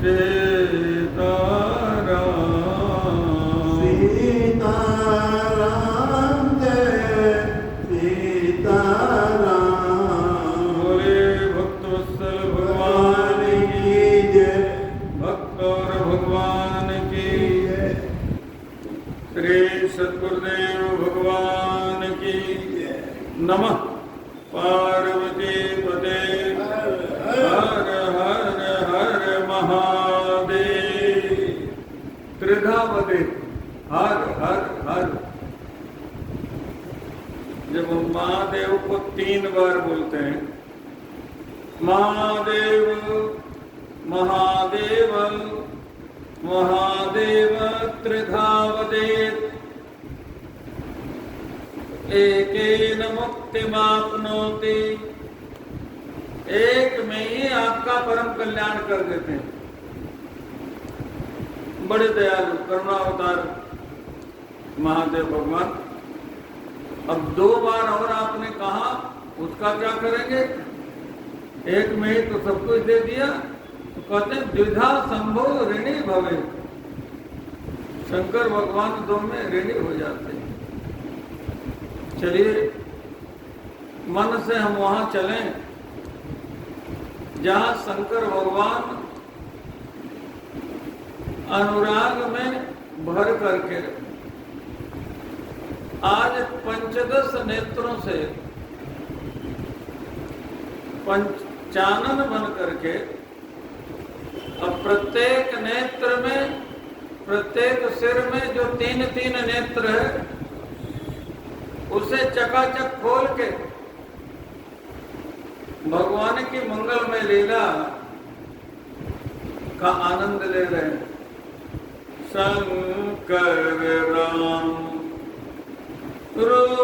सीताराम सीताराम जय सीताराम। बोले भक्तवत्सल भगवान की जय। भक्त और भगवान की जय। श्री सद्गुरुदेव भगवान की नमः। पार्वती पते हर हर हर महादेव। त्रिधावते हर हर हर। जब हम महादेव को 3 बार बोलते हैं, महादेव महादेव महादेव त्रिधावते एकेन मुक्तिमाप्नोति। एक में ही आपका परम कल्याण कर देते हैं। बड़े दयालु करुणावतार महादेव भगवान। अब 2 बार और आपने कहा, उसका क्या करेंगे? एक में ही तो सब कुछ दे दिया, तो कहते हैं द्विधा संभव ऋणी भवे। शंकर भगवान 2 में ऋणी हो जाते हैं। चलिए मन से हम वहां चलें जहां शंकर भगवान अनुराग में भर करके आज 15 नेत्रों से पंचानन बन करके अब प्रत्येक नेत्र में, प्रत्येक सिर में जो 3-3 नेत्र है, उसे चकाचक खोल के भगवान की मंगलमय लीला का आनंद ले रहे हैं। शंकर राम रूप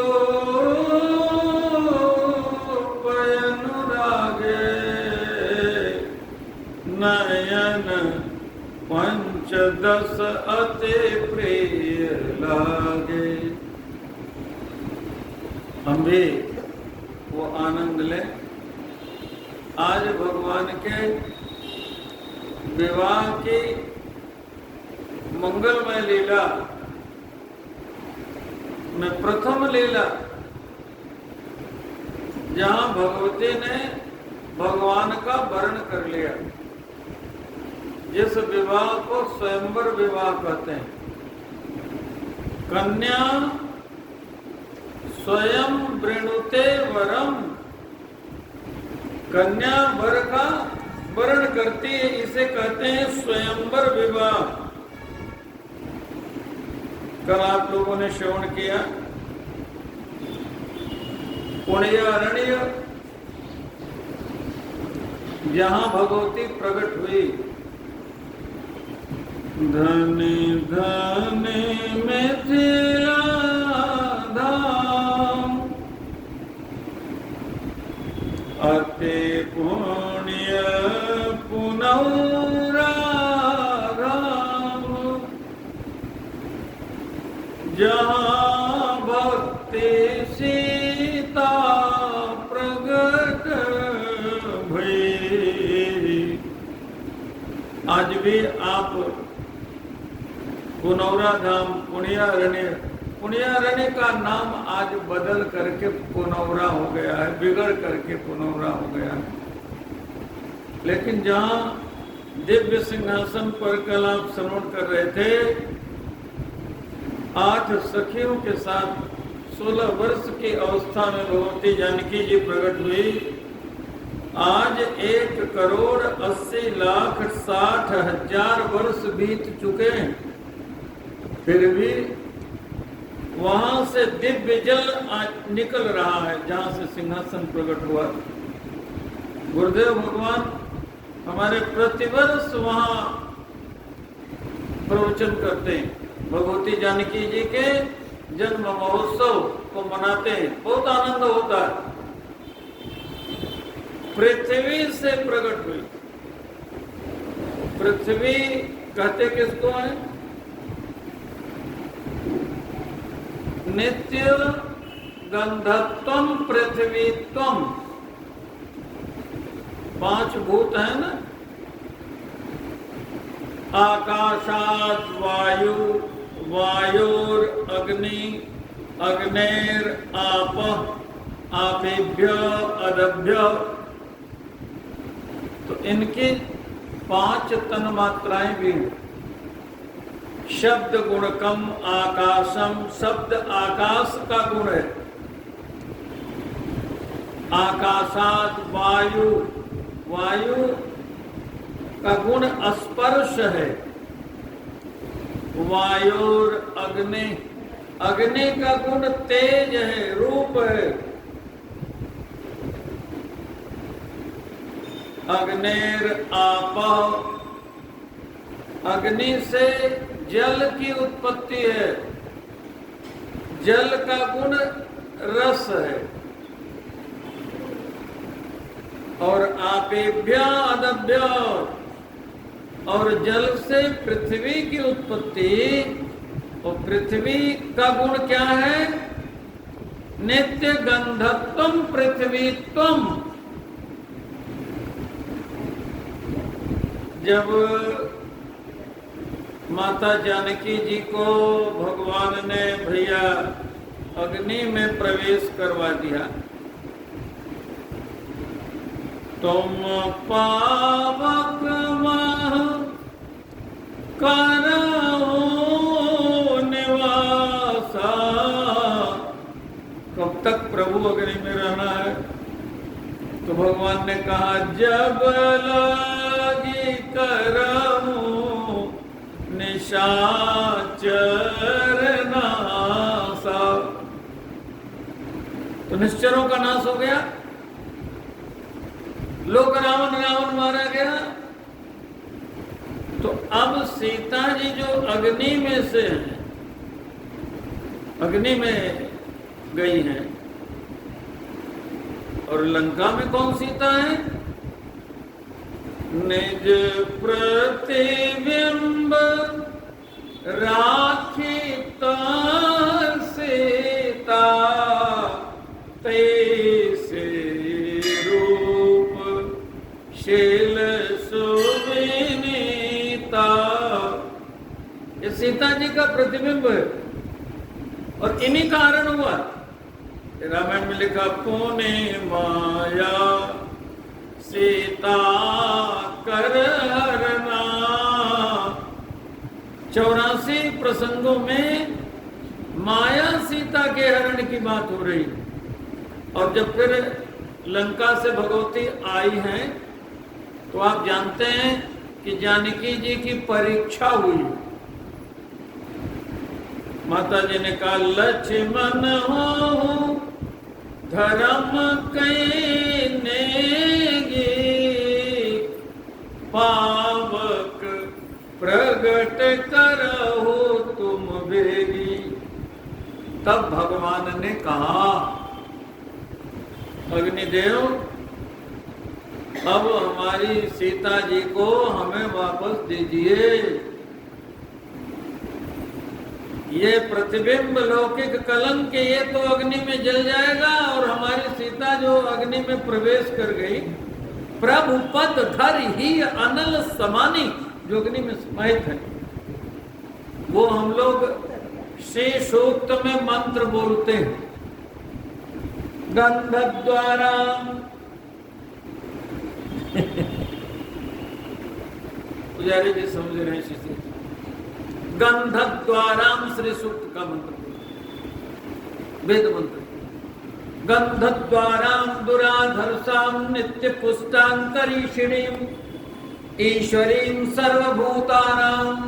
अनुरागे नयन पंचदश अति प्रिय लागे। हम भी वो आनंद लें। आज भगवान के विवाह की मंगलमय लीला में प्रथम लीला, जहां भगवती ने भगवान का वर्ण कर लिया, जिस विवाह को स्वयंवर विवाह कहते हैं। कन्या स्वयं वृणुते वरम, कन्या वर का वर्ण करती है, इसे कहते हैं स्वयंवर विवाह। कल आप लोगों ने श्रवण किया पुण्यारण्य, जहां भगवती प्रकट हुई। धनी धनी मिथिला धाम, अति पुण्य पुनौरा धाम, जहाँ भक्ति सीता प्रगट भई। आज भी आप पुनौरा धाम, पुण्यारण्य का नाम आज बदल करके पुनौरा हो गया है, बिगड़ करके पुनौरा हो गया है। लेकिन जहाँ दिव्य सिंहासन पर कल आप श्रवण कर रहे थे, 8 सखियों के साथ 16 वर्ष की अवस्था में भगवती जानकी जी प्रकट हुई। आज 1,80,60,000 वर्ष बीत चुके हैं, फिर भी वहां से दिव्य जल निकल रहा है जहां से सिंहासन प्रकट हुआ। गुरुदेव भगवान हमारे प्रतिवर्ष वहां प्रवचन करते हैं, भगवती जानकी जी के जन्म महोत्सव को मनाते हैं, बहुत आनंद होता है। पृथ्वी से प्रकट हुई। पृथ्वी कहते किसको है? नित्य गंधत्वम पृथ्वीत्वम, 5 भूत है ना, आकाशात् वायु, वायोर अग्नि, अग्नेर आपः, आपेभ्य अदभ्य। तो इनकी 5 तन मात्राएं भी हैं। शब्द गुणकम आकाशम, शब्द आकाश का गुण है। आकाशात वायु, वायु का गुण स्पर्श है। वायोर अग्नि, अग्नि का गुण तेज है, रूप है। अग्नेर आपः, अग्नि से जल की उत्पत्ति है। जल का गुण रस है। और आपेभ्य अदभ्य, और जल से पृथ्वी की उत्पत्ति। और पृथ्वी का गुण क्या है? नित्य गंधत्वम पृथ्वीत्वम। जब माता जानकी जी को भगवान ने भैया अग्नि में प्रवेश करवा दिया, तुम पावक मह करो निवासा। कब तक प्रभु अग्नि में रहना है? तो भगवान ने कहा, जब लगी करमू निशाचर नासा। तो निश्चरों का नाश हो गया, लोक रावण मारा गया। तो अब सीता जी जो अग्नि में से हैं, अग्नि में गई हैं, और लंका में कौन सीता है? निज प्रतिबिंब राखिता सीता, तैसे रूप शील सुविनीता। ये सीता जी का प्रतिबिंब है। और इन्हीं कारण हुआ, रामायण में लिखा, पुणे माया सीता कर हरना। 84 प्रसंगों में माया सीता के हरण की बात हो रही। और जब फिर लंका से भगवती आई हैं, तो आप जानते हैं कि जानकी जी की परीक्षा हुई। माता जी ने कहा, लक्ष्मण हो धर्म कहने पावक प्रगट करहो तुम बेगी। तब भगवान ने कहा, अग्निदेव, अब हमारी सीता जी को हमें वापस दीजिए। ये प्रतिबिंब लौकिक कलंक, ये तो अग्नि में जल जाएगा। और हमारी सीता जो अग्नि में प्रवेश कर गई, प्रभु पद धर ही अनल समानी, जो अग्नि में समाहित है, वो हम लोग शेषोक्त में मंत्र बोलते हैं। गंध द्वारा पुजारी जी समझ रहे हैं, शिष्य गंधद्वाराम श्री सूक्त का मंत्र, वेद मंत्र। गंधद्वाराम दुराधर्षाम नित्य पुष्टांतरीषिणीम ईश्वरीम सर्वभूतानाम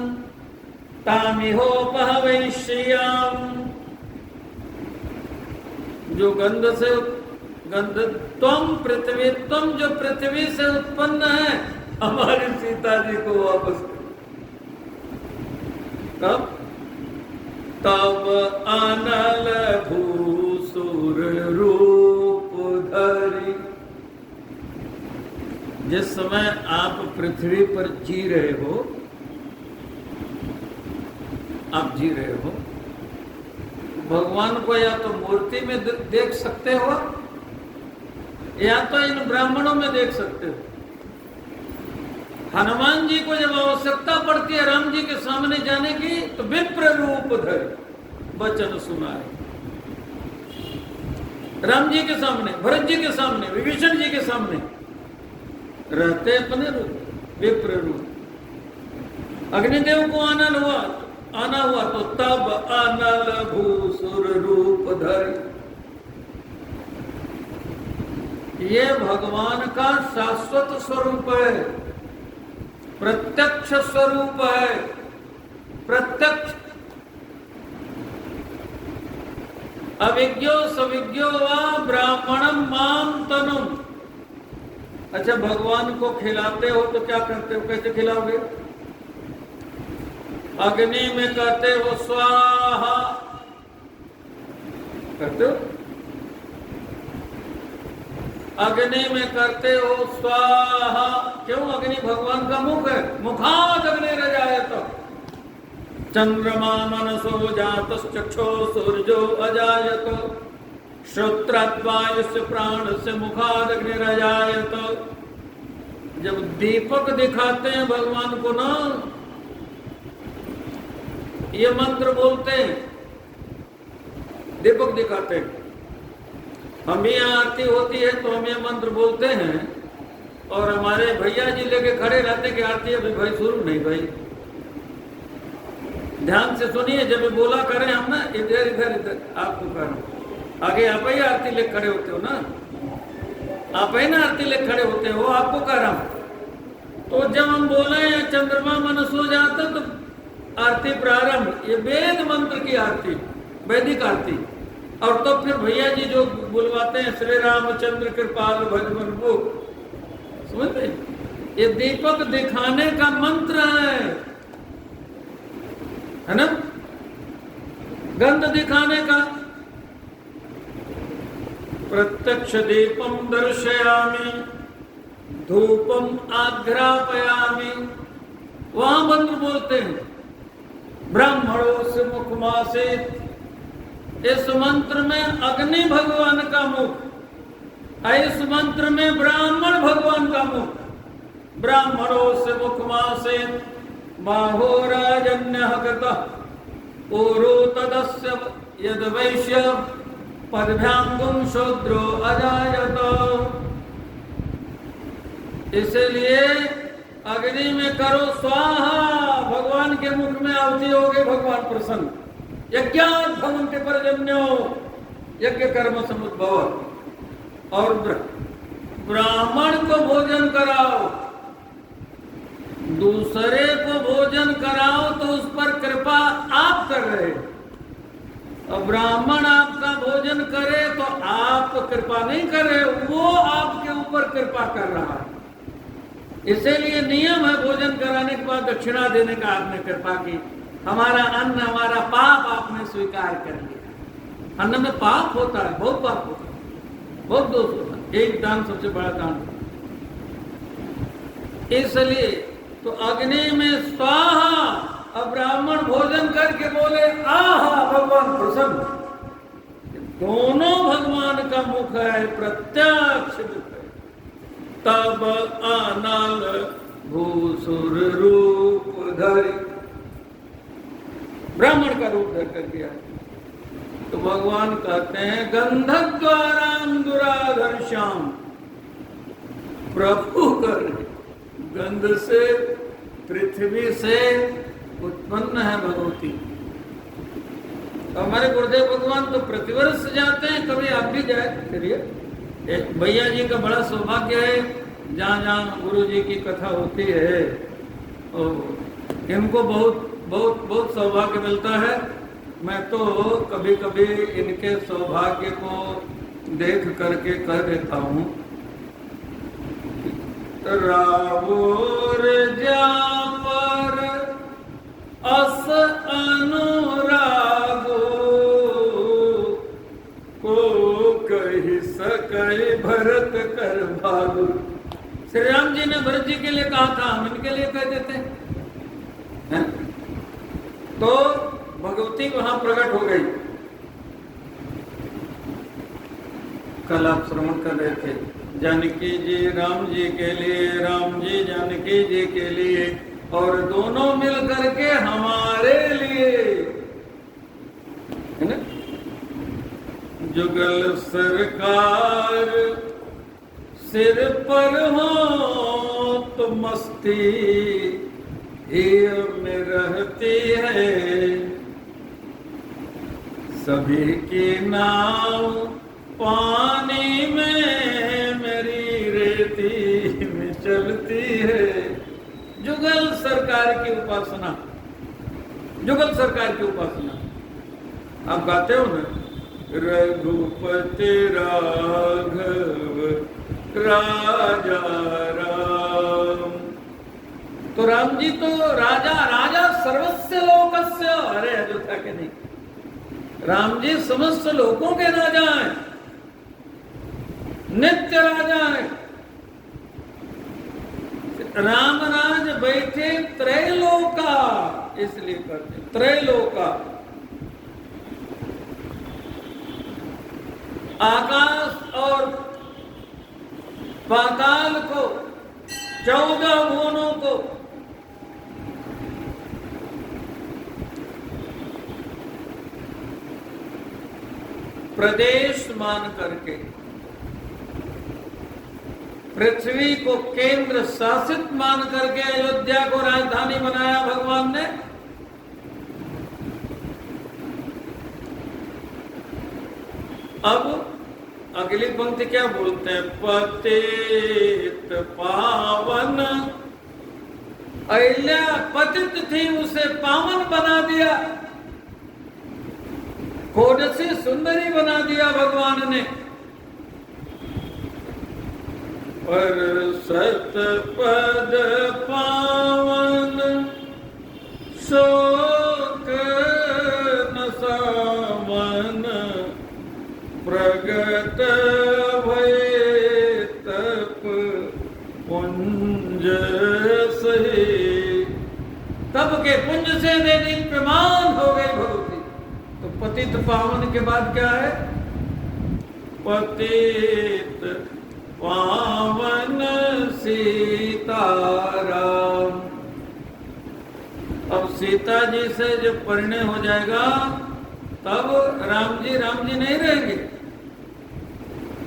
तामिहोपहवैश्याम। जो गंध से गंध त्वम पृथ्वी, तुम जो पृथ्वी से उत्पन्न है, हमारी सीता जी को वापस कब? तब अनल भूसुर रूप धरी। जिस समय आप पृथ्वी पर जी रहे हो, आप जी रहे हो, भगवान को या तो मूर्ति में देख सकते हो, या तो इन ब्राह्मणों में देख सकते हो। हनुमान जी को जब अवसर आवश्यकता पड़ती है राम जी के सामने जाने की तो विप्र रूप धर वचन सुनाए। राम जी के सामने, भरत जी के सामने, विभीषण जी के सामने रहते अपने रूप विप्र रूप। अग्निदेव को आना हुआ तो तब अनल भूसुर रूप धर। ये भगवान का शाश्वत स्वरूप है, प्रत्यक्ष स्वरूप है, प्रत्यक्ष। अविज्ञो सविज्ञो वा ब्राह्मणम माम तनुम। अच्छा, भगवान को खिलाते हो तो क्या करते हो, कैसे खिलाओगे? अग्नि में कहते हो स्वाहा, करते हो? अग्नि में करते हो स्वाहा। क्यों? अग्नि भगवान का मुख है। मुखाद अग्नि रजायत। चंद्रमा मनसो जातश्चक्षो सूर्यो अजायत। श्रोत्राद्वायुस्य प्राणस्य मुखाद अग्नि रजायत। जब दीपक दिखाते हैं भगवान को ना, ये मंत्र बोलते हैं, दीपक दिखाते हैं। हम यहाँ आरती होती है तो हम ये मंत्र बोलते हैं और हमारे भैया जी लेके खड़े रहते कि आरती अभी भाई शुरू नहीं। भाई ध्यान से सुनिए, जब बोला करें हम ना, इधर इधर इधर आपको करें। आगे आप ही आरती लेके खड़े होते हो ना, आप ही ना आरती लेके खड़े होते हो, आपको कह रहा हूं। तो जब हम बोले चंद्रमा मनस हो जाता तो आरती प्रारंभ, ये वेद मंत्र की आरती, वैदिक आरती। और तो फिर भैया जी जो बुलवाते हैं श्री रामचंद्र कृपाल भजन वो, समझते? ये दीपक दिखाने का मंत्र है ना, गंध दिखाने का। प्रत्यक्ष दीपम दर्शयामि धूपम आघ्रापयामि, वहां मंत्र बोलते हैं। ब्राह्मणों से मुखमासे, इस मंत्र में अग्नि भगवान का मुख, इस मंत्र में ब्राह्मण भगवान का मुख। ब्राह्मणों से मुखमासे बाहो राजन्य ओरो तदस्य यद वैश्य पदभ्यांगुम शूद्रो अजायत। इसलिए अग्नि में करो स्वाहा, भगवान के मुख में आहुति हो गए, भगवान प्रसन्न। यज्ञात् भवन्ति पर्जन्यो, यज्ञ कर्म समुद्भव। और ब्राह्मण को भोजन कराओ, दूसरे को भोजन कराओ तो उस पर कृपा आप कर रहे। और ब्राह्मण आपका भोजन करे तो आप कृपा नहीं कर रहे, वो आपके ऊपर कृपा कर रहा है। इसीलिए नियम है भोजन कराने के बाद दक्षिणा देने का। आपने कृपा की, हमारा अन्न, हमारा पाप आपने स्वीकार कर लिया। अन्न में पाप होता है, बहुत पाप होता है, बहुत दोष होता है। एक दान सबसे बड़ा दान। इसलिए तो अग्नि में स्वाहा, अब ब्राह्मण भोजन करके बोले आहा, भगवान प्रसन्न। दोनों भगवान का मुख है, प्रत्यक्ष मुख है। तब अनल भूसुर रूप धरि, ब्राह्मण का रूप धर कर किया। तो भगवान कहते हैं गंधद्वाराम दुराधर श्याम, प्रभु कर गंध से, पृथ्वी से उत्पन्न है भगवती। तो हमारे गुरुदेव भगवान तो प्रतिवर्ष जाते हैं, कभी आप भी जाए चलिए। एक भैया जी का बड़ा सौभाग्य है, जहाँ जहाँ गुरु जी की कथा होती है और इनको बहुत बहुत बहुत सौभाग्य मिलता है। मैं तो कभी कभी इनके सौभाग्य को देख करके कह देता हूँ, रावोर जा पर अस अनुरागो को कही सके भरत कर भागो। श्री राम जी ने भरत जी के लिए कहा था, हम इनके लिए कह देते हैं। तो भगवती वहां प्रकट हो गई। कल आप श्रवण कर रहे थे, जानकी जी राम जी के लिए, राम जी जानकी जी के लिए और दोनों मिल करके हमारे लिए, है ना? जुगल सरकार सिर पर हो तो मस्ती हीर में रहती है, सभी की नाव पानी में मेरी रेती में चलती है। जुगल सरकार की उपासना, जुगल सरकार की उपासना आप गाते हो ना, रघुपति राघव राजा राम। तो राम जी तो राजा, राजा सर्वस्य लोकस्य, अरे अयोध्या के नहीं, राम जी समस्त लोगों के राजा हैं, नित्य राजा हैं। राम राज बैठे त्रैलोका, इसलिए करते त्रैलोका, आकाश और पाताल को, 14 भुवनों को, प्रदेश मान करके, पृथ्वी को केंद्र शासित मान करके अयोध्या को राजधानी बनाया भगवान ने। अब अगली पंक्ति क्या बोलते हैं? पतित पावन, अहिल्या पतित थी उसे पावन बना दिया, कोडसी सुंदरी बना दिया भगवान ने। पर सतपद पावन शोक न सावन, प्रगट भय तप पुंज सही। तब के पुंज से दीप्यमान हो गई भगवती। तो पतित पावन के बाद क्या है? पतित पावन सीताराम। अब सीता जी से जब परिणय हो जाएगा तब राम जी नहीं रहेंगे,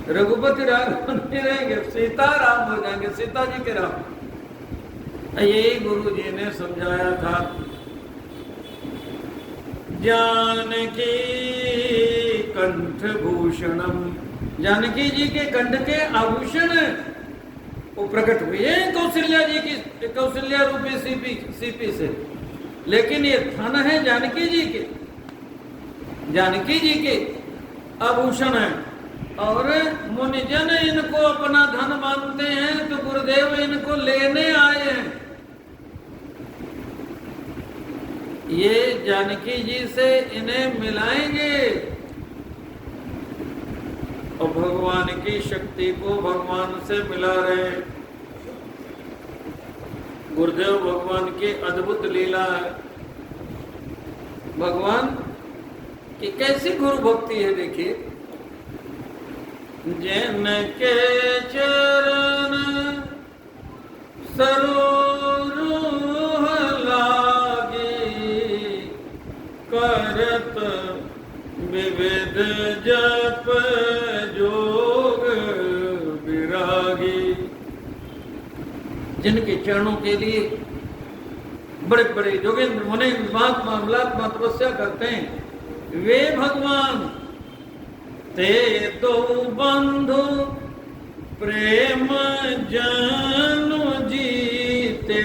रघुपति राघव नहीं रहेंगे, सीता राम हो जाएंगे, सीता जी के राम। यही गुरु जी ने समझाया था। जानकी कंठ भूषणम, जानकी जी के कंठ के आभूषण वो प्रकट हुए हैं कौशल्या जी की, कौशल्या रूपी सीपी से, लेकिन ये थन है जानकी जी के, जानकी जी के आभूषण है। और मुनिजन इनको अपना धन मानते हैं, तो गुरुदेव इनको लेने आए हैं। ये जानकी जी से इन्हें मिलाएंगे और भगवान की शक्ति को भगवान से मिला रहे हैं। गुरुदेव भगवान की अद्भुत लीला है। भगवान की कैसी गुरु भक्ति है देखिए। जिनके चरण सरोरुह लागी, करत विविध जप जोग विरागी। जिनके चरणों के लिए बड़े बड़े जोगेंद्र मुनीन्द्र महात्मा अमलात्मा तपस्या करते हैं, वे भगवान ते दो बंधु प्रेम जनु जीते,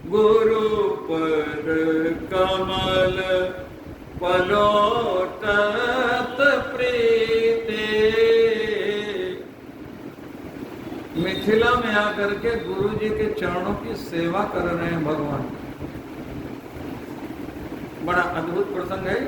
गुरु पर कमल पलोटत प्रीते। मिथिला में आकर के गुरु जी के चरणों की सेवा कर रहे हैं भगवान। बड़ा अद्भुत प्रसंग है।